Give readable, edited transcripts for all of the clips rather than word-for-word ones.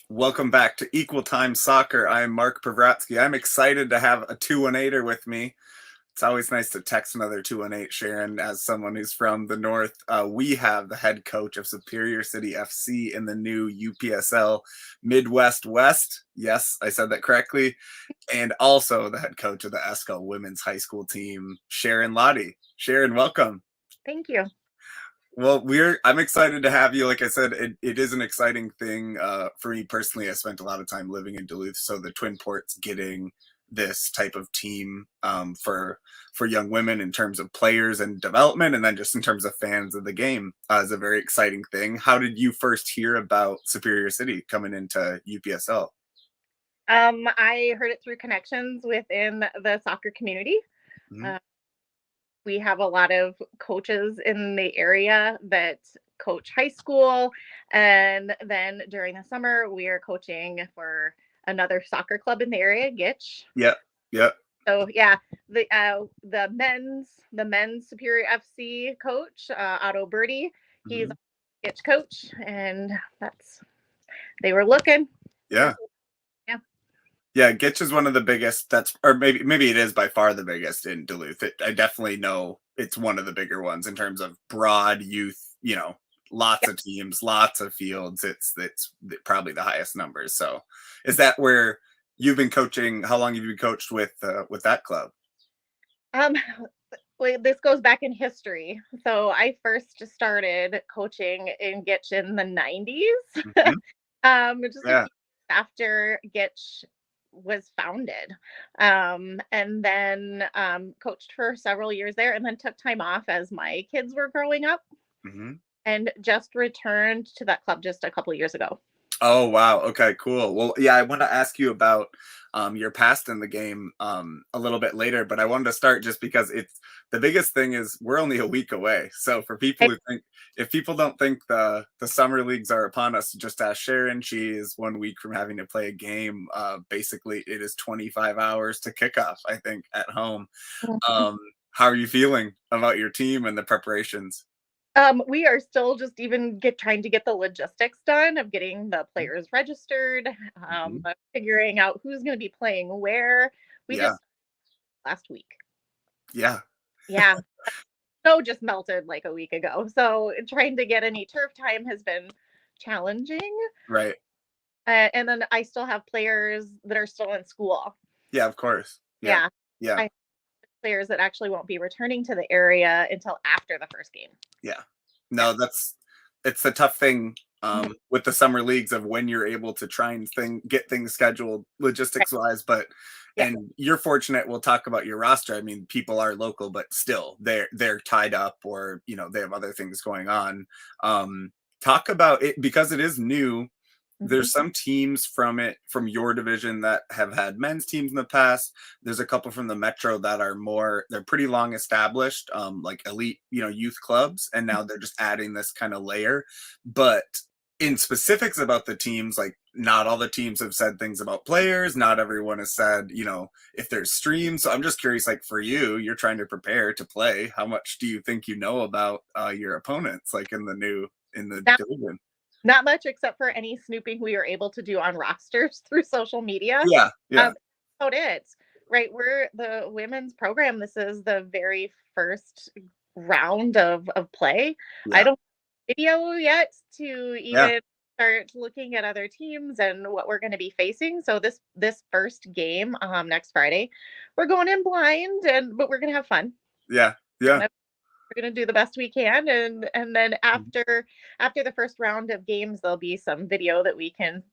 Welcome back to Equal Time Soccer. I am Mark Pravratsky. I'm excited to have a 218er with me. It's always nice to text another 218, Sharon, as someone who's from the North. We have the head coach of Superior City FC in the new UPSL Midwest West. Yes, I said that correctly. And also the head coach of the ESCO women's high school team, Sharon Lahti. Sharon, welcome. Thank you. Well, I'm excited to have you. Like I said, it is an exciting thing for me personally. I spent a lot of time living in Duluth, so the Twin Ports getting this type of team for young women in terms of players and development, and then just in terms of fans of the game is a very exciting thing. How did you first hear about Superior City coming into UPSL? I heard it through connections within the soccer community. Mm-hmm. Uh, we have a lot of coaches in the area that coach high school, and then during the summer, we are coaching for another soccer club in the area, Gitch. Yep, yep. So yeah, the men's Superior FC coach, Otto Birdie, he's Mm-hmm. a Gitch coach, and they were looking. Yeah. Yeah. Yeah, Gitch is one of the biggest. Or maybe it is by far the biggest in Duluth. I definitely know it's one of the bigger ones in terms of broad youth. Lots of teams, lots of fields. It's probably the highest numbers. So, is that where you've been coaching? How long have you been coached with that club? Um, well, this goes back in history. So I first started coaching in Gitch in the 90s, Mm-hmm. just a Yeah. few years after Gitch was founded. And then coached for several years there and then took time off as my kids were growing up Mm-hmm. and just returned to that club just a couple years ago. Oh wow. Okay, cool. Well, yeah, I want to ask you about your past in the game a little bit later, but I wanted to start just because it's the biggest thing is we're only a week away. So for people who think if people don't think the summer leagues are upon us, just ask Sharon. She is 1 week from having to play a game. Basically, it is 25 hours to kickoff, I think, at home. Um, how are you feeling about your team and the preparations? We are still just even trying to get the logistics done of getting the players registered, Mhm. figuring out who's going to be playing where. We Yeah, just last week. yeah, Yeah, snow just melted like a week ago. So trying to get any turf time has been challenging. right. And then I still have players that are still in school. Yeah, of course. Yeah, Yeah, yeah. I have players that actually won't be returning to the area until after the first game. Yeah. Yeah. No, it's the tough thing Mhm. with the summer leagues of when you're able to try and get things scheduled Right. logistics wise. But Yeah. and you're fortunate. We'll talk about your roster. I mean, people are local, but still they're tied up or they have other things going on. Talk about it because it is new. Mhm. There's some teams from your division that have had men's teams in the past. There's a couple from the metro that they're pretty long established, like elite youth clubs, and now they're just adding this kind of layer. But in specifics about the teams, like not all the teams have said things about players, not everyone has said if there's streams. So I'm just curious, like for you, you're trying to prepare to play, how much do you think you know about your opponents, like in the Not, division? not much except for any snooping we were able to do on rosters through social media. Yeah, yeah. That's about it. Right. We're the women's program. This is the very first round of play. I Yeah. don't have video yet to Yeah. even start looking at other teams and what we're going to be facing. So this first game next Friday, we're going in blind but we're going to have fun. Yeah. We're Yeah. going to we're going to do the best we can and then after the first round of games there'll be some video that we can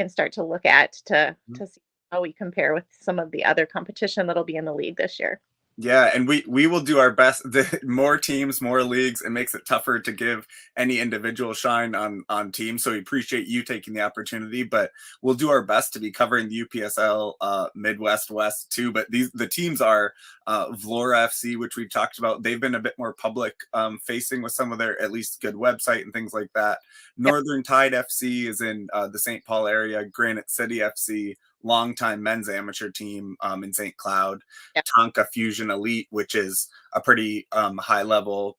start to look at Mhm. to see how we compare with some of the other competition that'll be in the league this year. Yeah, and we will do our best. The more teams, more leagues, it makes it tougher to give any individual shine on teams. So we appreciate you taking the opportunity, but we'll do our best to be covering the UPSL Midwest West too. But the teams are Vlora FC, which we've talked about. They've been a bit more public facing with some of their at least good website and things like that. Yep. Northern Tide FC is in the St. Paul area. Granite City FC, longtime men's amateur team in St. Cloud. Yep. Tonka Fusion Elite, which is a pretty high level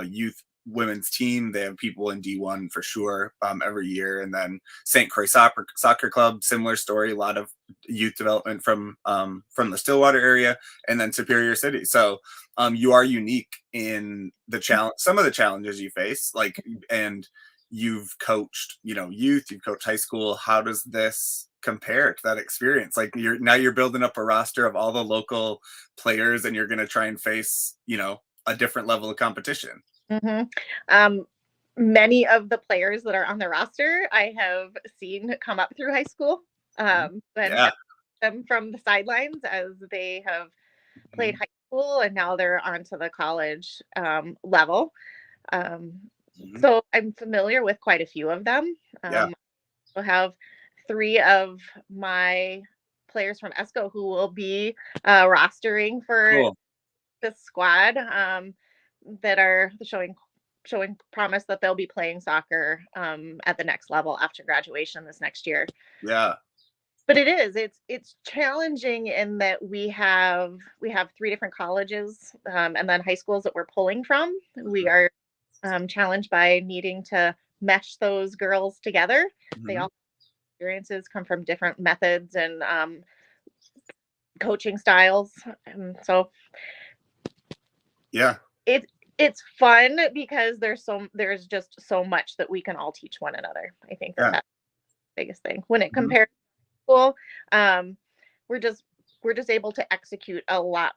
youth women's team. They have people in D1 for sure every year. And then St. Croix Soccer Club, similar story, a lot of youth development from the Stillwater area, and then Superior City. So you are unique in the challenge, some of the challenges you face, like, and you've coached, youth, you've coached high school. How does this compare to that experience? Like, you're building up a roster of all the local players, and you're going to try and face, a different level of competition. Mm-hmm. Many of the players that are on the roster I have seen come up through high school, and Yeah. have them from the sidelines as they have played high school, and now they're onto the college level. So I'm familiar with quite a few of them. Yeah. We'll have 3 of my players from ESCO who will be rostering for Cool. this squad, that are showing promise that they'll be playing soccer at the next level after graduation this next year. Yeah. But it's challenging in that we have 3 different colleges, and then high schools that we're pulling from. We are challenged by needing to mesh those girls together. They all experiences come from different methods and coaching styles, and so Yeah. it's fun because there's just so much that we can all teach one another. I think Yeah. that's the biggest thing when it compares to school. We're just able to execute a lot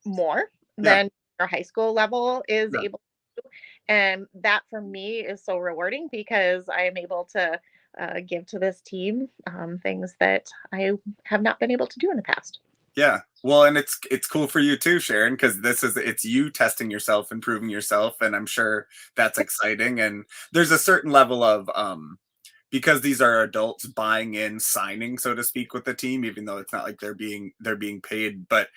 more Yeah. than our high school level is Yeah. able to do. And that for me is so rewarding because I am able to give to this team things that I have not been able to do in the past. Yeah. Well, and it's cool for you too, Sharon, because it's you testing yourself, improving yourself, and I'm sure that's exciting. And there's a certain level of because these are adults buying in, signing, so to speak, with the team, even though it's not like they're being paid. But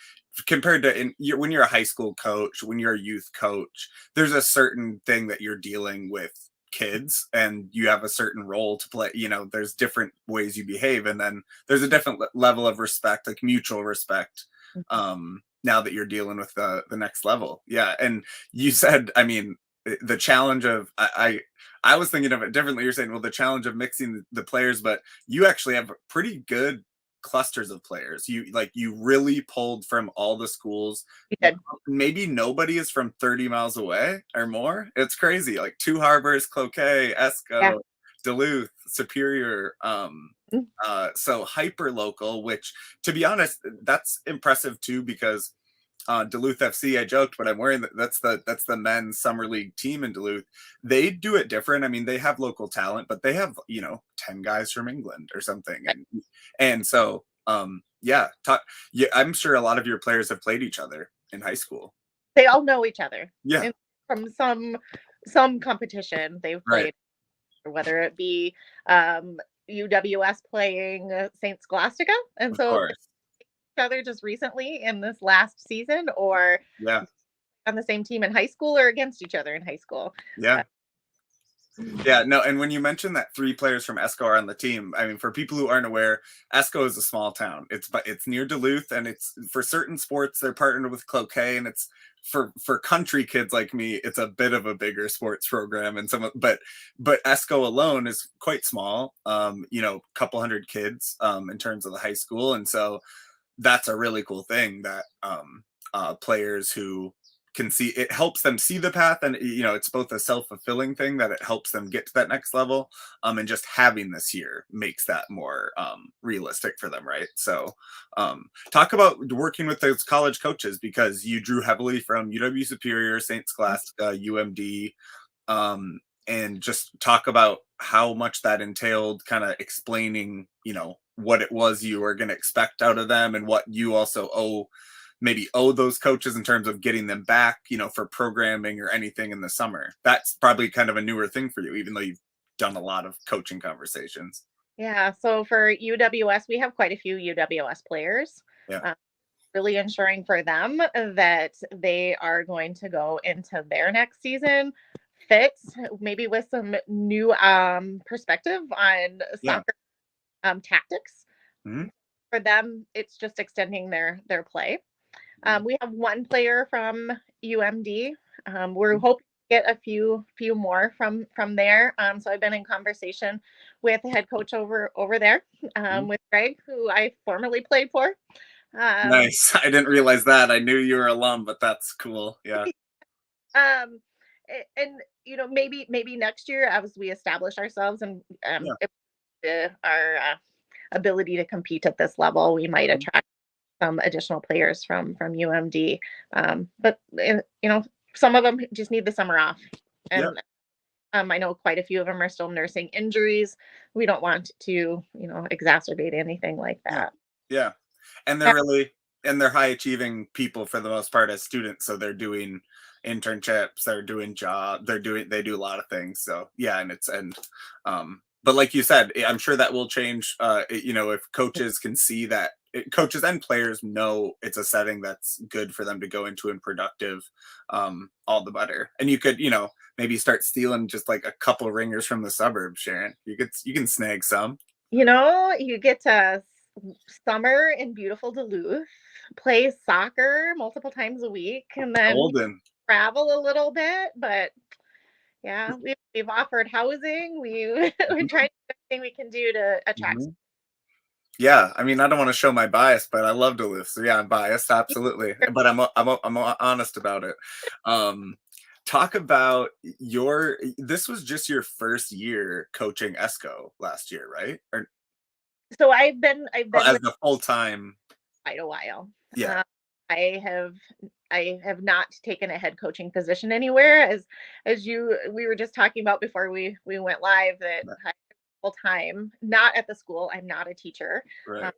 compared to when you're a high school coach, when you're a youth coach, there's a certain thing that you're dealing with kids, and you have a certain role to play. There's different ways you behave, and then there's a different level of respect, like mutual respect. Now that you're dealing with the next level. Yeah. And you said, I mean, the challenge of I was thinking of it differently. You're saying, well, the challenge of mixing the players, but you actually have pretty good clusters of players. You really pulled from all the schools. You did. Maybe nobody is from 30 miles away or more. It's crazy. Like Two Harbors, Cloquet, Esco, Yeah. Duluth, Superior. So hyper local, which, to be honest, that's impressive too, because Duluth FC, I joked, but I'm wearing that's the men's summer league team in Duluth. They do it different. I mean, they have local talent, but they have 10 guys from England or something, and so yeah, I'm sure a lot of your players have played each other in high school. They all know each other. Yeah. And from some competition they've Right. played, whether it be UWS playing Saint Scholastica, and Of so course. each other just recently in this last season, or Yeah. on the same team in high school or against each other in high school. Yeah. Yeah, no, and when you mentioned that 3 players from Esco are on the team, I mean, for people who aren't aware, Esco is a small town. It's near Duluth, and it's for certain sports they're partnered with Cloquet, and it's for country kids like me, it's a bit of a bigger sports program, and but Esco alone is quite small. Couple hundred kids in terms of the high school, and so that's a really cool thing that players who can see, it helps them see the path, and it's both a self-fulfilling thing that it helps them get to that next level, and just having this year makes that more realistic for them, right? So talk about working with those college coaches, because you drew heavily from UW Superior, St. Scholastica, UMD, and just talk about how much that entailed, kind of explaining what it was you were going to expect out of them, and what you also owe those coaches in terms of getting them back, for programming or anything in the summer. That's probably kind of a newer thing for you, even though you've done a lot of coaching conversations. Yeah, so for UWS, we have quite a few UWS players. Yeah. Really ensuring for them that they are going to go into their next season fit, maybe with some new perspective on Yeah. soccer tactics. Mhm. For them, it's just extending their play. We have one player from UMD. We're hoping get a few more from there. So I've been in conversation with the head coach over there, Mhm. with Greg, who I formerly played for. Um, Nice. I didn't realize that. I knew you were alum, but that's cool. Yeah. um, and maybe next year as we establish ourselves and Yeah. if our ability to compete at this level, we might Mhm. attract some additional players from UMD. But some of them just need the summer off, Yep. and I know quite a few of them are still nursing injuries. We don't want to, exacerbate anything like Yeah. that. Yeah. And Yeah, they're high achieving people for the most part as students. So they're doing internships, they're doing they do a lot of things. So yeah, but like you said, I'm sure that will change. If coaches can see that coaches and players know it's a setting that's good for them to go into and productive, all the better. And you could, maybe start stealing just like a couple ringers from the suburbs, Sharon. You can snag some. you get to summer in beautiful Duluth, play soccer multiple times a week, and then Golden. travel a little bit. But yeah, we've offered housing. We Mhm. tried everything we can do to attract. Mhm. Yeah, I mean, I don't want to show my bias, but I love Duluth. So yeah, I'm biased, absolutely. But I'm honest about it. Um, talk about your. This was just your first year coaching ESCO last year, right? Or So I've been as with a full time. quite a while. Yeah, Uh, I have I have not taken a head coaching position anywhere. As we were just talking about before we went live, that I full time, not at the school. I'm not a teacher. right. Um,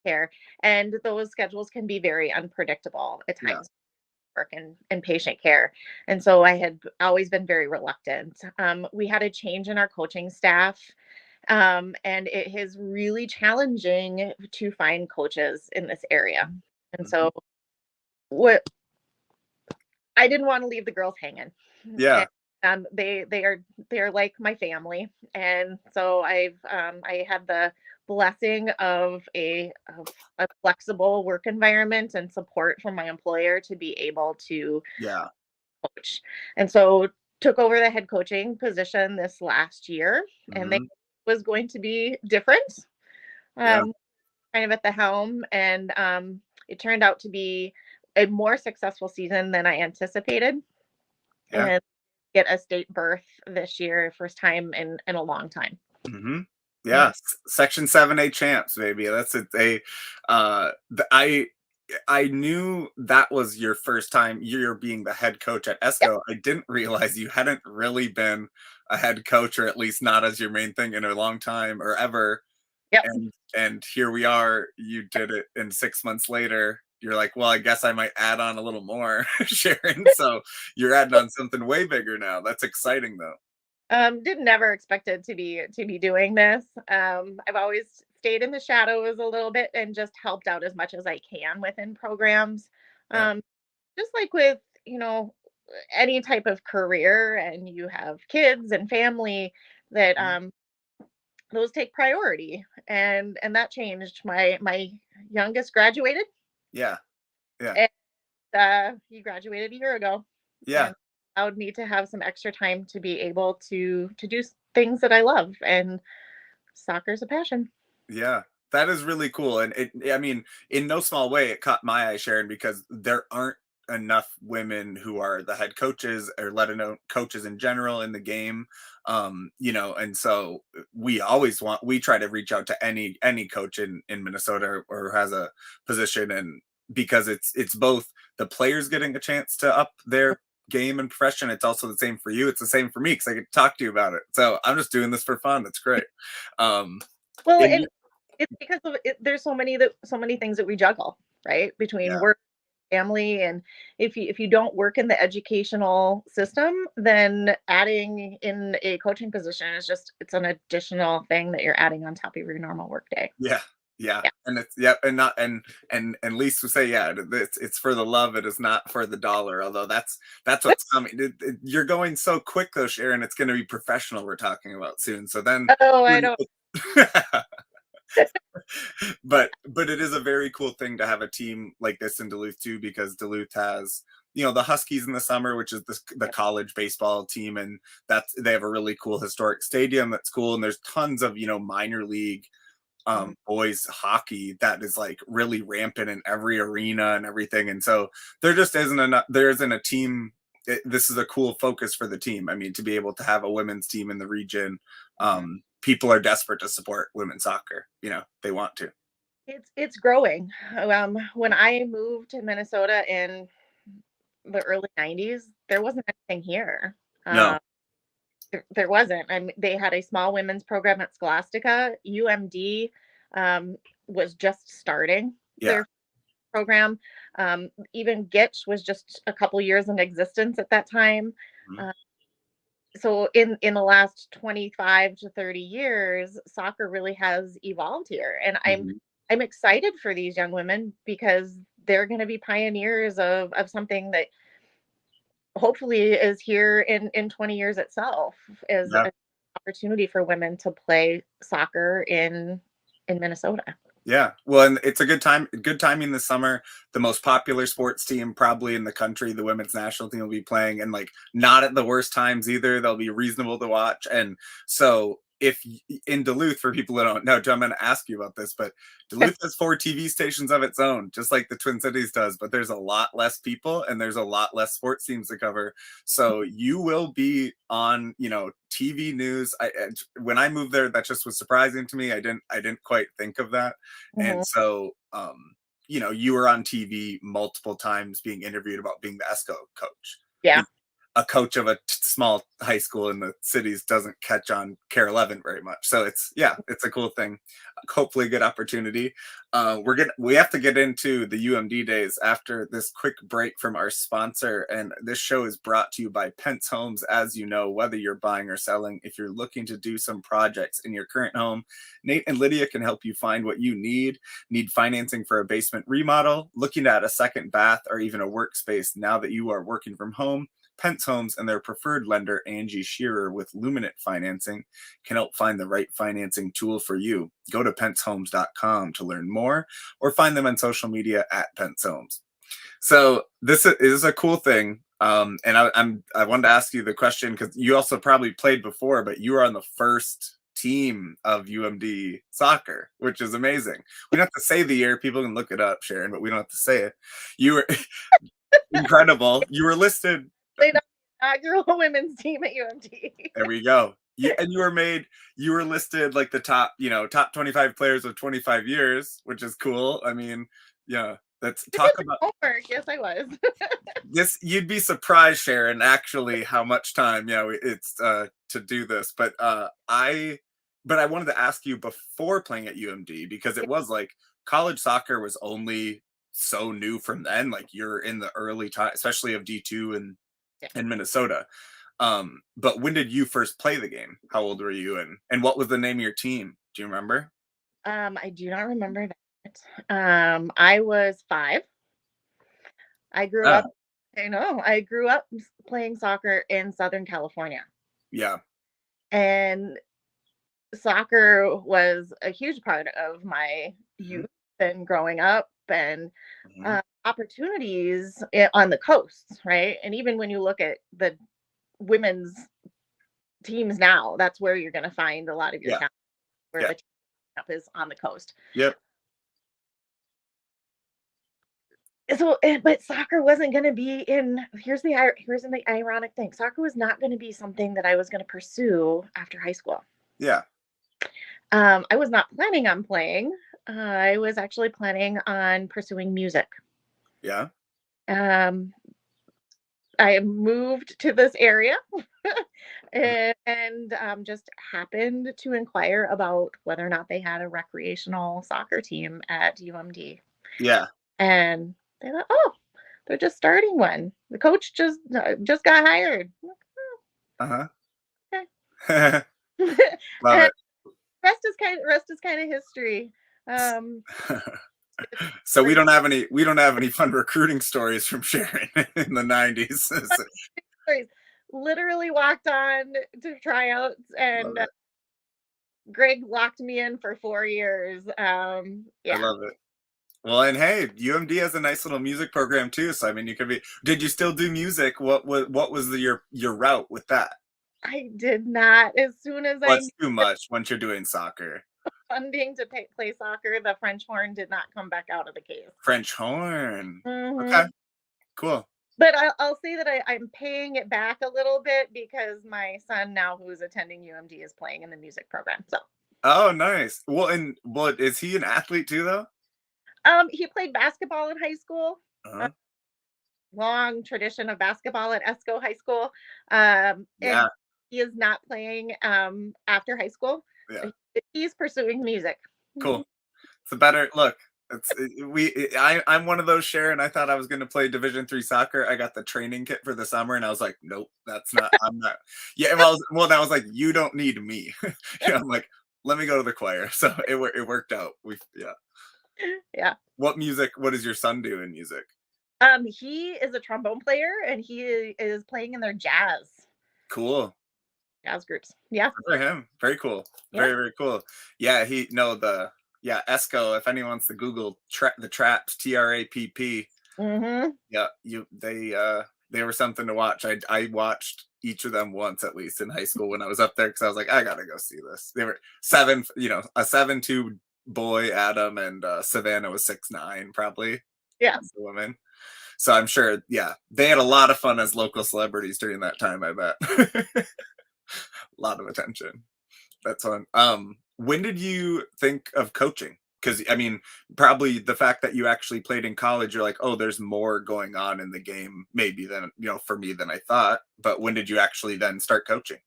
Care, and those schedules can be very unpredictable at Yeah, times. Work in patient care, and so I had always been very reluctant. We had a change in our coaching staff, and it is really challenging to find coaches in this area. And mhm. so, what I didn't want to leave the girls hanging. And, Yeah, they are like my family, and so I had the blessing of a flexible work environment and support from my employer to be able to yeah. coach. And so took over the head coaching position this last year, and they Hmm. was going to be different, Yeah, um, kind of at the helm, and it turned out to be a more successful season than I anticipated, yeah. and get a state berth this year, first time in a long time. Hmm. Yeah. Yeah, Section 7A champs, baby. That's it. I knew that was your first time you're being the head coach at Yep. ESCO. I didn't realize you hadn't really been a head coach, or at least not as your main thing in a long time or ever. Yep. And here we are. You did it, and 6 months later, you're like, well, I guess I might add on a little more, Sharon. So you're adding on something way bigger now. That's exciting, though. Did never expected to be doing this. I've always stayed in the shadows a little bit and just helped out as much as I can within programs. Yeah. Um, just like with, any type of career, and you have kids and family, that Mhm. those take priority, and that changed. My youngest graduated, Yeah. Yeah. and he graduated a year ago, Yeah. and allowed me to have some extra time to be able to do things that I love, and soccer's a passion. Yeah, that is really cool, and I mean, in no small way, it caught my eye, Sharon, because there aren't enough women who are the head coaches, or let alone coaches in general in the game. And so we try to reach out to any coach in Minnesota or has a position, and because it's both the players getting a chance to up their game and profession. It's also the same for you. It's the same for me because I get to talk to you about it. So I'm just doing this for fun. It's great. Um, Well, and and it's because of it, there's so many things that we juggle, right? Between Yeah, work, family, and if you don't work in the educational system, then adding in a coaching position is just it's an additional thing that you're adding on top of your normal workday. yeah, yeah, Yeah. and it's yeah, and not and Lisa would say, yeah, it's for the love. It is not for the dollar. Although that's what's coming. You're going so quick though, Sharon. It's going to be professional. We're talking about soon. So then, Oh, I when don't. but it is a very cool thing to have a team like this in Duluth too, because Duluth has the Huskies in the summer, which is the Yep. college baseball team, and they have a really cool historic stadium that's cool, and there's tons of minor league Mhm. boys hockey that is like really rampant in every arena and everything. And so there isn't a team. This is a cool focus for the team. I mean, to be able to have a women's team in the region, Mhm. people are desperate to support women's soccer. They want to. It's growing. When I moved to Minnesota in the early 90s, there wasn't anything here. No. There wasn't. They had a small women's program at Scholastica. UMD was just starting Yeah. their program. Even Gitch was just a couple years in existence at that time. Mhm. Uh, so in the last 25 to 30 years, soccer really has evolved here, and Mhm. I'm excited for these young women because they're going to be pioneers of something that hopefully is here in 20 years itself, is Yeah. an opportunity for women to play soccer in Minnesota. Yeah. Well, and it's a good timing this summer. The most popular sports team probably in the country, the women's national team, will be playing, and like not at the worst times either. They'll be reasonable to watch. And so if in Duluth, for people who don't know, Joe, I'm going to ask you about this, but Duluth has 4 TV stations of its own, just like the Twin Cities does, but there's a lot less people and there's a lot less sports teams to cover. So you will be on, TV news. When I moved there, that just was surprising to me. I didn't quite think of that. And Mhm. so, you were on TV multiple times being interviewed about being the ESCO coach. You Yeah. know, a coach of a small high school in the cities doesn't catch on Care 11 very much. So it's a cool thing. Hopefully, a good opportunity. We have to get into the UMD days after this quick break from our sponsor. And this show is brought to you by Pence Homes. As you know, whether you're buying or selling, if you're looking to do some projects in your current home, Nate and Lydia can help you find what you need financing for a basement remodel, looking at a second bath, or even a workspace now that you are working from home. Pence Homes and their preferred lender, Angie Shearer, with Luminant Financing, can help find the right financing tool for you. Go to pencehomes.com to learn more, or find them on social media at Pence Homes. So this is a cool thing. And I wanted to ask you the question because you also probably played before, but you were on the first team of UMD soccer, which is amazing. We don't have to say the year; people can look it up, Sharon, but we don't have to say it. You were incredible. You were listed. They don't inaugural women's team at UMT. There we go. And you were listed like the top 25 players of 25 years, which is cool. I mean, yeah, let's I did talk about my homework. Yes, I was. this. You'd be surprised, Sharon, actually how much time, it's to do this. But I wanted to ask you before playing at UMD, because it was like college soccer was only so new from then. Like you're in the early time, especially of D2 and Yeah. in Minnesota. But when did you first play the game? How old were you, and what was the name of your team? Do you remember? I do not remember that. I was 5. I grew Ah, up I grew up playing soccer in Southern California. yeah. And soccer was a huge part of my Mhm, youth and growing up, and mhm. opportunities on the coasts, right? And even when you look at the women's teams now, that's where you're going to find a lot of your Yeah, talent, where yeah, the team up is on the coast. yep. So, but soccer wasn't going to be in. Here's the ironic thing: soccer was not going to be something that I was going to pursue after high school. Yeah, I was not planning on playing. I was actually planning on pursuing music. yeah. Um, I moved to this area Mhm. and just happened to inquire about whether or not they had a recreational soccer team at UMD. Yeah. And they thought, oh, they're just starting one. The coach just got hired. Uh-huh. Okay. Love And it. rest is kind of history. Um, it's So great we don't have any fun recruiting stories from Sharon in the 90s. stories. Literally walked on to tryouts, Love and it. Greg locked me in for 4 years. I Yeah, love it. Well, and hey, UMD has a nice little music program too. So I mean, you could be. Did you still do music? What was your route with that? I did not. As soon as I What's knew too much once you're doing soccer? funding to play soccer, the French horn did not come back out of the case. French horn. Okay, Hmm. cool. But I'll say that I'm paying it back a little bit because my son now, who's attending UMD, is playing in the music program. So, Oh, nice. Well, and what is he an athlete too, though? he played basketball in high school. Uh-huh. Long tradition of basketball at Esco High School, and Yeah, he is not playing after high school. yeah, So he's pursuing music. cool. It's a better look. I'm one of those, Sharon. I thought I was going to play Division 3 soccer. I got the training kit for the summer, and I was like, nope, that's not. I'm not. Yeah, well, I was like, you don't need me. I'm like, let me go to the choir. So it worked out. Yeah. Yeah. What music? What does your son do in music? He is a trombone player and he is playing in their Cool. jazz groups. Yeah. Good for him. Very cool. Yeah. Very, very cool. Yeah, Esco, if anyone wants to Google the Traps, TRAPP. Hmm. Yeah, they were something to watch. I watched each of them once at least in high school when I was up there because I was like, I gotta go see this. They were seven, a 7'2" boy, Adam, and Savannah was 6'9", probably. Yeah. The women. So I'm sure, yeah, they had a lot of fun as local celebrities during that time, I bet. A lot of attention. That's fun. When did you think of coaching? Because I mean, probably the fact that you actually played in college, you're like, oh, there's more going on in the game, maybe than for me than I thought. But when did you actually then start coaching?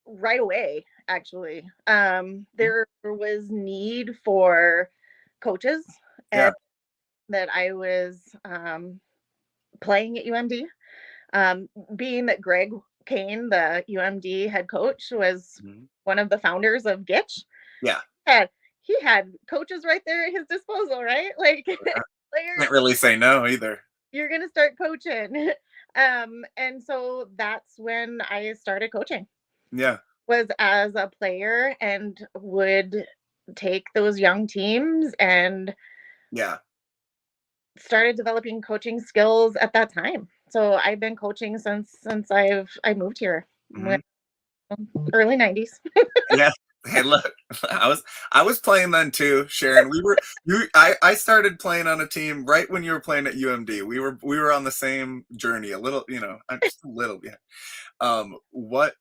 Right away, actually. Mhm. There was need for coaches Yeah. and that I was playing at UMD. Um, Being that Greg Kane, the UMD head coach, was Mhm. one of the founders of Gitch, Yeah. had he had coaches right there at his disposal, right? Like Can't players, really say no either. you're gonna start coaching. And so that's when I started coaching, Yeah. was as a player and would take those young teams and Yeah. started developing coaching skills at that time. So I've been coaching since I moved here, Hmm. early 90s. Yeah. Hey, look, I was playing then too, Sharon. I started playing on a team right when you were playing at UMD. We were on the same journey, a little, just a little bit. What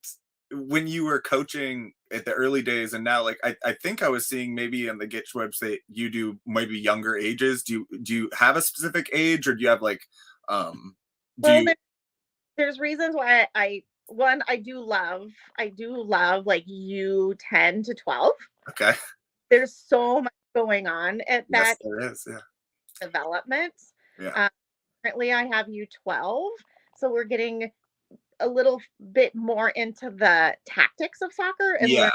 when you were coaching at the early days and now, like I think I was seeing maybe on the Gitch website you do maybe younger ages. Do you have a specific age or do you have like do Well, you there's reasons why I do love like U10 to 12. okay. There's so much going on at Yes, that there is. Yeah. development. Yeah. Uh, Currently, I have U12, so we're getting a little bit more into the tactics of soccer and Yeah. learn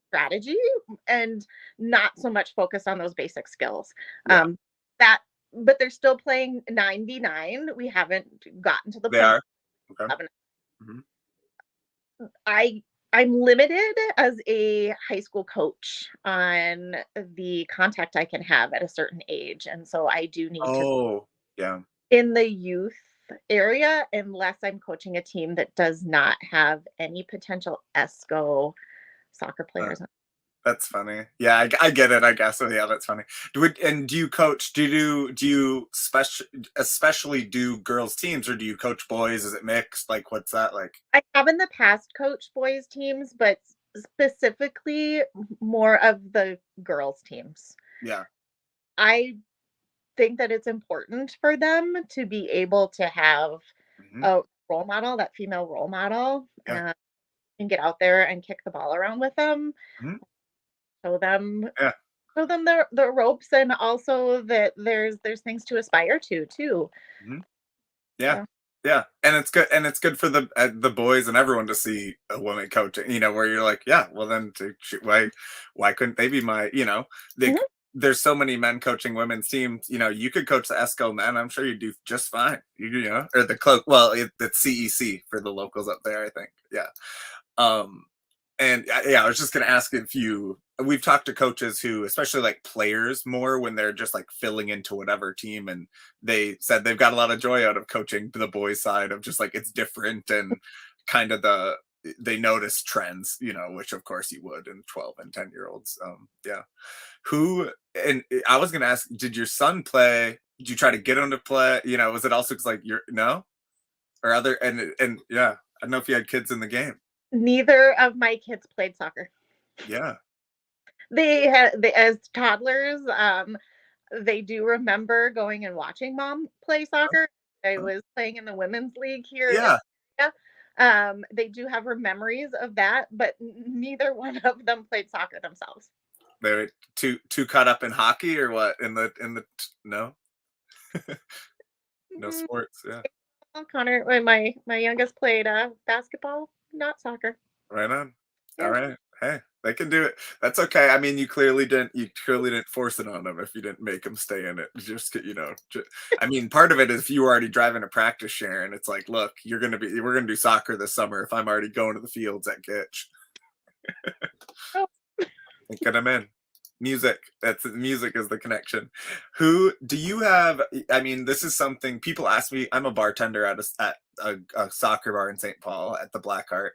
strategy, and not so much focus on those basic skills. Yeah. Um, that, but they're still playing 9v9. We haven't gotten to the They point are. Okay. of Hmm. I I'm limited as a high school coach on the contact I can have at a certain age, and so I do need to Oh, yeah. in the youth area unless I'm coaching a team that does not have any potential ESCO soccer Uh, players. that's funny. Yeah, I get it. I guess. So yeah, that's funny. Do you coach? Do you especially do girls teams or do you coach boys? Is it mixed? Like, what's that like? I have in the past coached boys teams, but specifically more of the girls teams. Yeah. I think that it's important for them to be able to have Hmm. a role model, that female role model, Yeah. and get out there and kick the ball around with them, Hmm. show them Yeah. show them the ropes, and also that there's things to aspire to too. Hmm. Yeah. So, Yeah, and it's good for the boys and everyone to see a woman coaching. Where you're like, yeah, well then, why couldn't they be my? mhm. There's so many men coaching women's teams. You could coach the ESCO men. I'm sure you'd do just fine. Or the cloak. Well, it's CEC for the locals up there. I think. Yeah. Um, And yeah, I was just going to ask if we've talked to coaches who, especially like players more when they're just like filling into whatever team. And they said they've got a lot of joy out of coaching the boys side of just like, it's different and kind of they notice trends, which of course you would in 12 and 10-year olds. Yeah. And I was going to ask, did your son play? Did you try to get him to play? Was it also because like no or other, and yeah, I don't know if you had kids in the game. Neither of my kids played soccer. Yeah. As toddlers, they do remember going and watching mom play soccer. I was playing in the women's league here in Yeah. the area. They do have memories of that, but neither one of them played soccer themselves. They were too caught up in hockey or what? In the no no Mm, sports. Yeah. Connor, when my youngest played basketball, not soccer. Right on. All Yeah. right. Hey, they can do it. That's okay. I mean, you clearly didn't force it on them if you didn't make them stay in it. I mean, part of it is if you were already driving to practice, Sharon, it's like, look, we're gonna do soccer this summer if I'm already going to the fields at Gitch. Oh, And get them in. Music is the connection. Who do you have? I mean, this is something people ask me. I'm a bartender at a soccer bar in St. Paul at the Black Heart.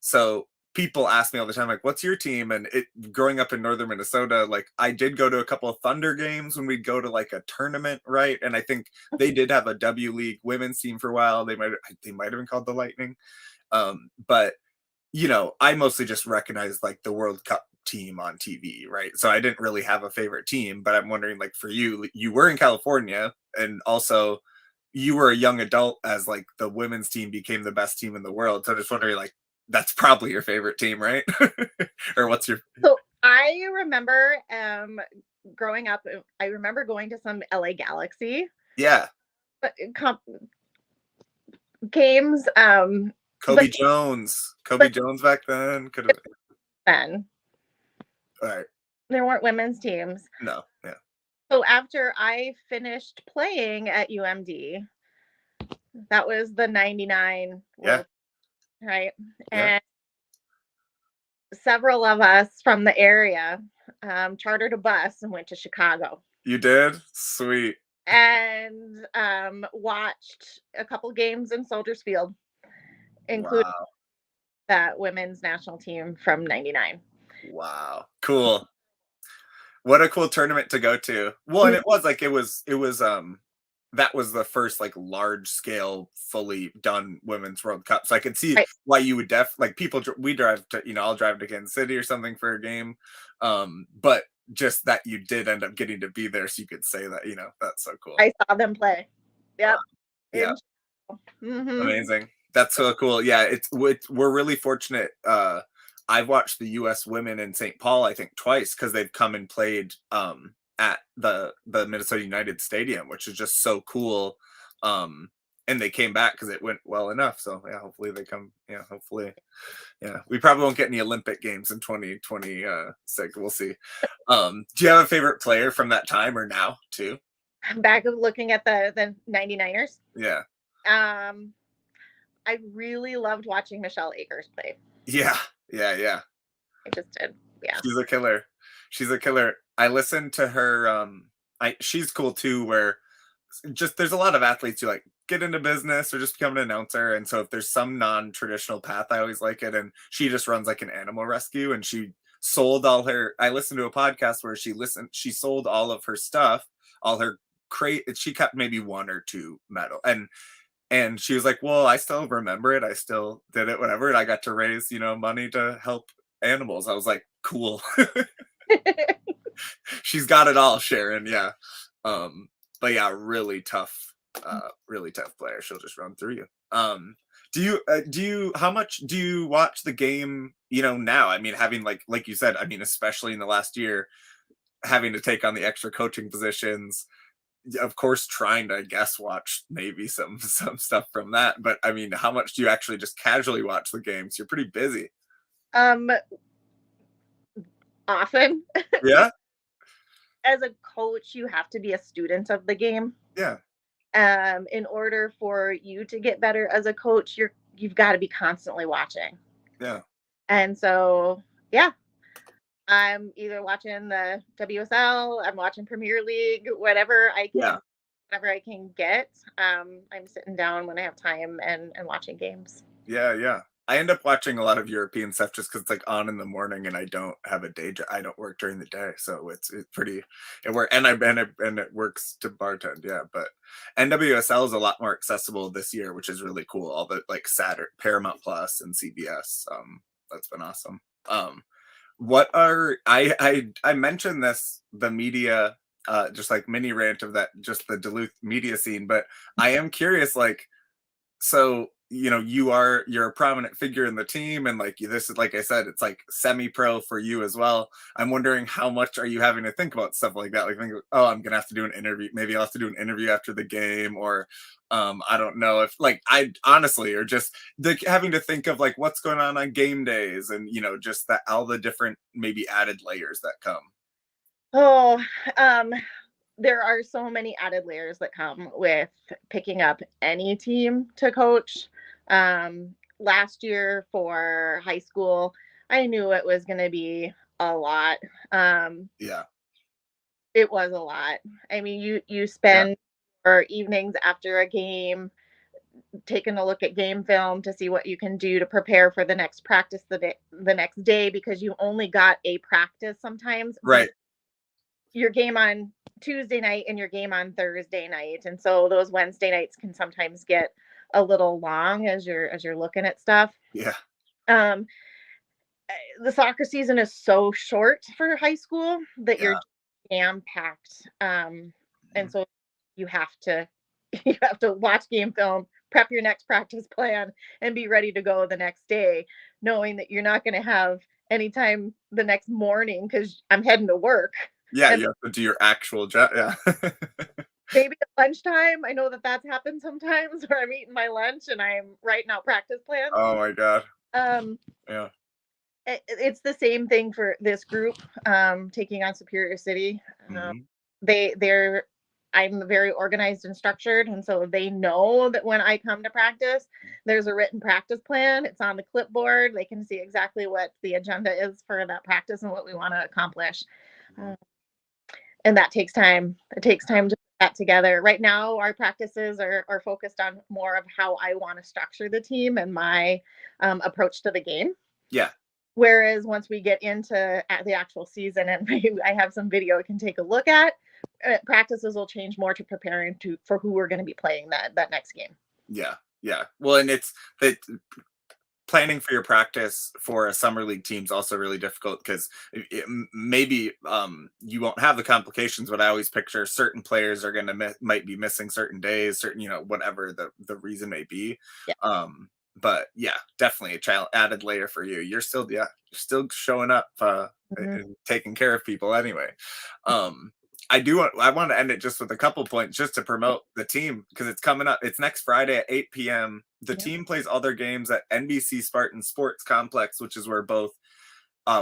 So people ask me all the time, like, what's your team? And growing up in northern Minnesota, like I did go to a couple of Thunder games when we'd go to like a tournament, right? And I think they did have a W League women's team for a while. They might have been called the Lightning. But I mostly just recognize like the World Cup team on TV, right? So I didn't really have a favorite team, but I'm wondering, like, for you were in California, and also you were a young adult as like the women's team became the best team in the world. So I'm just wondering, like, that's probably your favorite team, right? Or what's your? so I remember growing up. I remember going to some LA Galaxy Yeah, comp- games. Kobe But Jones, Kobe but Jones back then could have. then All right, there weren't women's teams. no, yeah, So after I finished playing at UMD, that was the 99 yeah, World, right? yeah. And several of us from the area chartered a bus and went to Chicago You did, sweet. and watched a couple games in Soldiers Field, including Wow, that women's national team from 99. wow, cool. What a cool tournament to go to. Well, and it was that was the first like large scale fully done women's World Cup. So I could see Right. why you would like people we drive to, I'll drive to Kansas City or something for a game. But just that you did end up getting to be there so you could say that, that's so cool. I saw them play. Wow. Yep. Yeah. Mm-hmm. Amazing. That's so cool. Yeah, we're really fortunate. I've watched the U.S. women in St. Paul, I think, twice because they've come and played at the Minnesota United Stadium, which is just so cool. And they came back because it went well enough. So yeah, hopefully they come. Yeah, hopefully. Yeah, we probably won't get any Olympic games in 2026. We'll see. Do you have a favorite player from that time or now too? Back of looking at the 99ers. Yeah. Um, I really loved watching Michelle Akers play. Yeah. Yeah. Yeah. I just did. Yeah. She's a killer. She's a killer. I listened to her. She's cool too. Where just there's a lot of athletes who like get into business or just become an announcer, and so if there's some non-traditional path, I always like it. And she just runs like an animal rescue, and she sold all her. I listened to a podcast where she sold all of her stuff, all her crate. She kept maybe one or two metal, and she was like, well, I still remember it. I still did it, whatever. And I got to raise, money to help animals. I was like, cool. She's got it all, Sharon. Yeah. But yeah, really tough player. She'll just run through you. How much do you watch the game, now? I mean, having like you said, I mean, especially in the last year, having to take on the extra coaching positions, of course trying to, I guess, watch maybe some stuff from that, but I mean, how much do you actually just casually watch the games? You're pretty busy. Um, Often, Yeah. as a coach, you have to be a student of the game. Yeah. In order for you to get better as a coach, you've got to be constantly watching. Yeah. And so, yeah, I'm either watching the WSL, I'm watching Premier League, Yeah. whatever I can get. I'm sitting down when I have time and watching games. Yeah, yeah. I end up watching a lot of European stuff just because it's like on in the morning, and I don't have a day job. I don't work during the day, so it's pretty it work and it works to bartend. Yeah, but NWSL is a lot more accessible this year, which is really cool. All the like Saturn, Paramount Plus, and CBS. That's been awesome. What are I mentioned this the media just like mini rant of that just the Duluth media scene, but I am curious like so you're a prominent figure in the team, and like this is like I said, it's like semi-pro for you as well. I'm wondering how much are you having to think about stuff like that, like think, oh, I'm gonna have to do an interview, maybe I'll have to do an interview after the game, or I don't know if like I honestly or just having to think of like what's going on game days, and just that all the different maybe added layers that come. Oh, um, there are so many added layers that come with picking up any team to coach. Last year for high school, I knew it was going to be a lot. Um, Yeah, it was a lot. I mean, you yeah, spend your evenings after a game taking a look at game film to see what you can do to prepare for the next practice the next day, because you only got a practice sometimes right, your game on Tuesday night and your game on Thursday night. And so those Wednesday nights can sometimes get a little long as you're looking at stuff. yeah, Um, the soccer season is so short for high school that you're yeah, jam packed. And mhm, so you have to you have to watch game film, prep your next practice plan, and be ready to go the next day, knowing that you're not going to have any time the next morning because I'm heading to work. yeah, And you have to do your actual job. Yeah. maybe at lunchtime, I know that that's happened sometimes where I'm eating my lunch and I'm writing out practice plans. Oh my god. Um, Yeah. it's the same thing for this group taking on Superior City. Um, Mhm. they're I'm very organized and structured, and so they know that when I come to practice, there's a written practice plan. It's on the clipboard. They can see exactly what the agenda is for that practice and what we want to accomplish. Mhm. Uh, and that takes time. It takes time to put that together. Right now, our practices are focused on more of how I want to structure the team and my approach to the game. Yeah. Whereas once we get into the actual season and I have some video I can take a look at, practices will change more to preparing for who we're going to be playing that next game. Yeah. Yeah. Well, and it's that planning for your practice for a summer league team is also really difficult because maybe you won't have the complications, but I always picture certain players are going to might be missing certain days, certain whatever the reason may be. Yeah. But yeah, definitely a child added layer for you. You're still showing up Mhm. and taking care of people anyway. um I want to end it just with a couple points just to promote the team because it's coming up. It's next Friday at 8 p.m. The Yep. team plays all their games at NBC Spartan Sports Complex, which is where both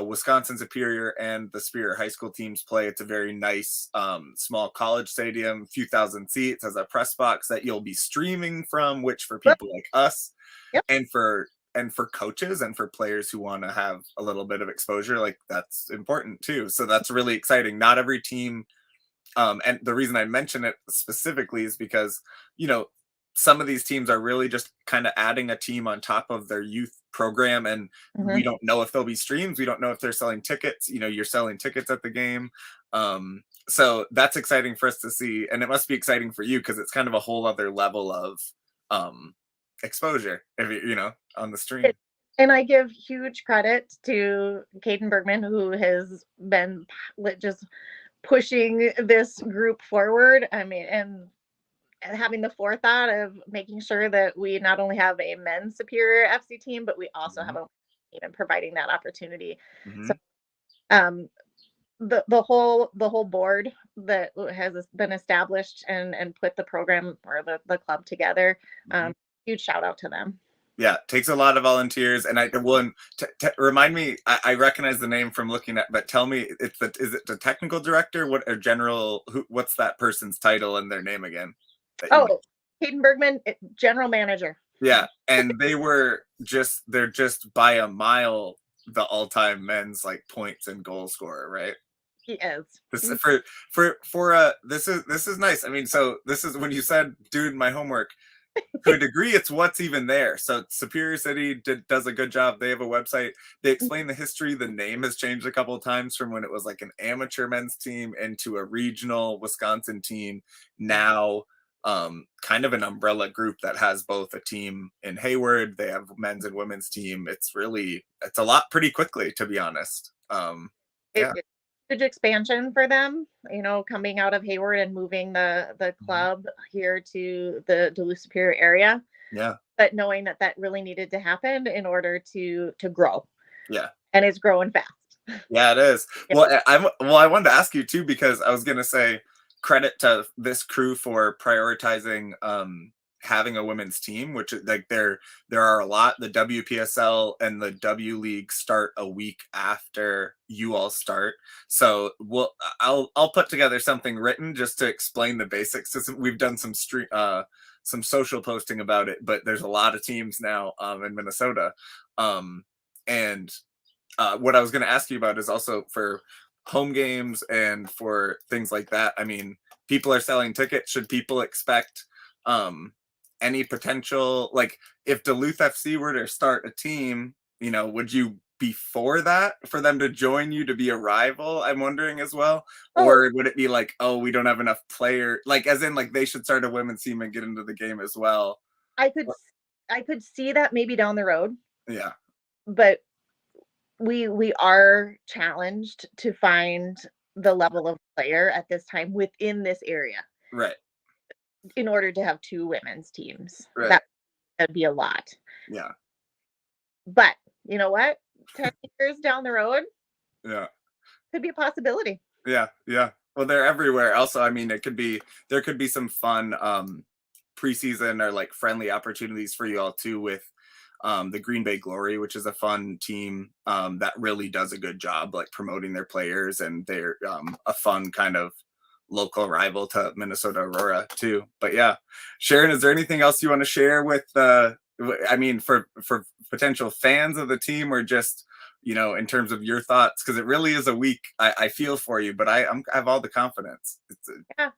Wisconsin Superior and the Superior High School teams play. It's a very nice, small college stadium, few thousand seats, has a press box that you'll be streaming from, which for people like us Yep. and for coaches and for players who want to have a little bit of exposure, like that's important too. So that's really exciting. Not every team and the reason I mention it specifically is because, you know, some of these teams are really just kind of adding a team on top of their youth program. And we Mhm. don't know if there'll be streams. We don't know if they're selling tickets. You're selling tickets at the game. So that's exciting for us to see. And it must be exciting for you because it's kind of a whole other level of um, exposure, if on the stream. And I give huge credit to Caden Bergman, who has been just pushing this group forward. I mean, and having the forethought of making sure that we not only have a men's Superior FC team, but we also have Mhm. a team and providing that opportunity. So Mhm. um, the whole board that has been established and put the program or the club together. Mhm. Um, huge shout out to them. Yeah, takes a lot of volunteers, and I one remind me. I recognize the name from looking at, but tell me, is it the technical director? What a general? What's that person's title and their name again? That you, Oh, Hayden Bergman, general manager. yeah, and they're just by a mile the all-time men's like points and goal scorer, right? He is. This Mhm. this is nice. I mean, so this is when you said doing my homework. To a degree, it's what's even there. So Superior City does a good job. They have a website. They explain the history. The name has changed a couple of times from when it was like an amateur men's team into a regional Wisconsin team. Yeah. Now, kind of an umbrella group that has both a team in Hayward. They have men's and women's team. It's a lot pretty quickly, to be honest. Yeah, It's huge expansion for them, coming out of Hayward and moving the mhm, club here to the Duluth Superior area, yeah, but knowing that that really needed to happen in order to grow, yeah. and it's growing fast. Yeah, it is. Yeah. I wanted to ask you too because I was gonna say credit to this crew for prioritizing having a women's team, which like there are a lot. The WPSL and the W League start a week after you all start. So I'll put together something written just to explain the basics. We've done some social posting about it, but there's a lot of teams now in Minnesota. And what I was going to ask you about is also for home games and for things like that. I mean, people are selling tickets. Should people expect um, any potential, like if Duluth FC were to start a team, would you be for that for them to join you to be a rival? I'm wondering as well. Oh, Or would it be like, oh, we don't have enough player, like as in like they should start a women's team and get into the game as well? I could I could see that maybe down the road, Yeah, but we are challenged to find the level of player at this time within this area right, in order to have two women's teams. right. That'd be a lot. Yeah, But you know what? 10 years down the road yeah. could be a possibility. Yeah, yeah. Well, they're everywhere. Also, I mean, there could be some fun preseason or like friendly opportunities for you all too with the Green Bay Glory, which is a fun team that really does a good job like promoting their players, and they're a fun kind of local rival to Minnesota Aurora too. But yeah, Sharon, is there anything else you want to share with I mean, for potential fans of the team, or just in terms of your thoughts, because it really is a week. I feel for you, but I have all the confidence. Yeah.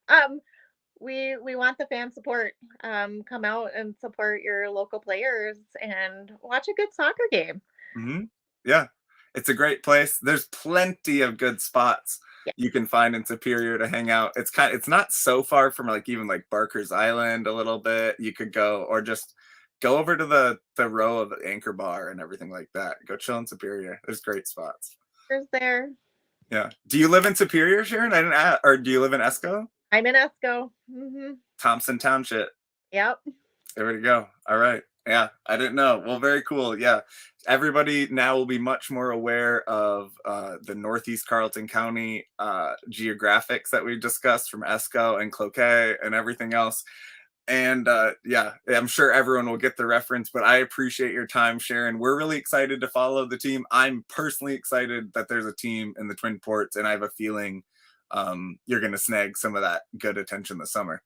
We want the fan support. Come out and support your local players and watch a good soccer game. Mhm. Yeah, it's a great place. There's plenty of good spots Yeah. you can find in Superior to hang out. It's not so far from like even like Barker's Island a little bit. You could go or just go over to the row of the Anchor Bar and everything like that. Go chill in Superior. There's great spots. There's there. Yeah. Do you live in Superior, Sharon? I didn't ask, or do you live in Esco? I'm in Esco. Thompson Township. Yep. There we go. All right. Yeah, I didn't know. Well, very cool. Yeah, everybody now will be much more aware of the Northeast Carleton County geographics that we discussed from Esco and Cloquet and everything else. And yeah, I'm sure everyone will get the reference, but I appreciate your time, Sharon. We're really excited to follow the team. I'm personally excited that there's a team in the Twin Ports, and I have a feeling you're going to snag some of that good attention this summer.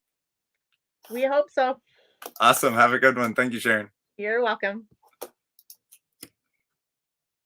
We hope so. Awesome. Have a good one. Thank you, Sharon. You're welcome.